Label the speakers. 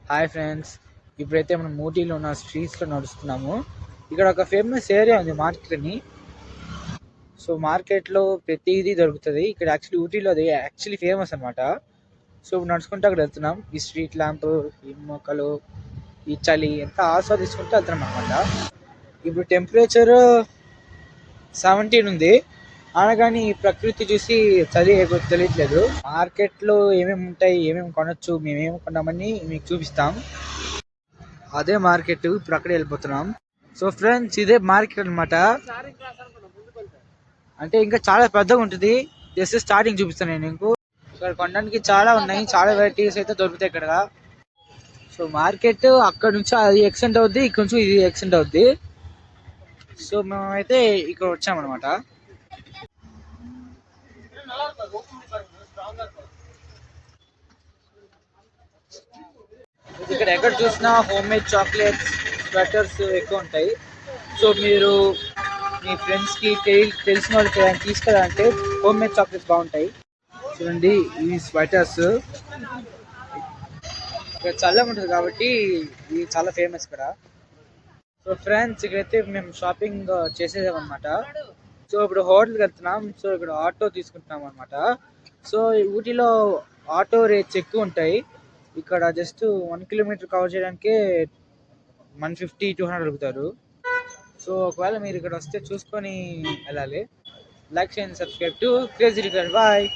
Speaker 1: Hi friends, ఇప్పుడైతే మనం ఊటీలో ఉన్న స్ట్రీట్స్లో నడుస్తున్నాము. ఇక్కడ ఒక ఫేమస్ ఏరియా ఉంది మార్కెట్ అని. సో మార్కెట్లో ప్రతిదీ దొరుకుతుంది. ఇక్కడ యాక్చువల్లీ ఊటీలో అది యాక్చువల్లీ ఫేమస్ అనమాట. సో ఇప్పుడు నడుచుకుంటూ అక్కడ వెళ్తున్నాం. ఈ స్ట్రీట్ ల్యాంప్, ఈ మొక్కలు, ఈ చలి ఎంత ఆస్వాదించుకుంటూ వెళ్తున్నాం అనమాట. ఇప్పుడు టెంపరేచర్ 17 ఉంది. అనగాని ఈ ప్రకృతి చూసి చలి తెలియట్లేదు. మార్కెట్లో ఏమేమి ఉంటాయి, ఏమేమి కొనొచ్చు, మేమేమి కొన్నామని మీకు చూపిస్తాం. అదే మార్కెట్, ఇప్పుడు అక్కడే వెళ్ళిపోతున్నాం. సో ఫ్రెండ్స్, ఇదే మార్కెట్ అనమాట. అంటే ఇంకా చాలా పెద్దగా ఉంటుంది. జస్ట్ స్టార్టింగ్ చూపిస్తాను నేను మీకు. ఇక్కడ కొనడానికి చాలా ఉన్నాయి, చాలా వెరైటీస్ అయితే దొరుకుతాయి ఇక్కడ. సో మార్కెట్ అక్కడ నుంచి అది ఎక్స్టెండ్ అవుద్ది, ఇక్కడ నుంచి ఇది ఎక్స్టెండ్ అవుద్ది. సో మేమైతే ఇక్కడ వచ్చామన్నమాట. ఇక్కడ ఎక్కడ చూసినా హోమ్ మేడ్ చాక్లెట్స్, స్వెటర్స్ ఎక్కువ ఉంటాయి. సో మీరు మీ ఫ్రెండ్స్కి తెలిసిన వాళ్ళకి తీసుకెళ్ళాలంటే హోమ్ మేడ్ చాక్లెట్స్ బాగుంటాయి. చూడండి, ఈ స్వెటర్స్ ఇక్కడ చల్లగా ఉంటుంది కాబట్టి ఇది చాలా ఫేమస్ ఇక్కడ. సో ఫ్రెండ్స్, ఇక్కడైతే మేము షాపింగ్ చేసేదామన్నమాట. సో ఇప్పుడు హోటల్కి వెళ్తున్నాం. సో ఇక్కడ ఆటో తీసుకుంటున్నాం అనమాట. సో ఊటీలో ఆటో రేట్స్ ఎక్కువ ఉంటాయి. ఇక్కడ జస్ట్ 1 కిలోమీటర్ కవర్ చేయడానికే 150-200 అడుగుతారు. సో ఒకవేళ మీరు ఇక్కడ వస్తే చూసుకొని వెళ్ళాలి. లైక్ చేయండి, సబ్స్క్రైబ్ టు క్రేజీ రికర్. బాయ్.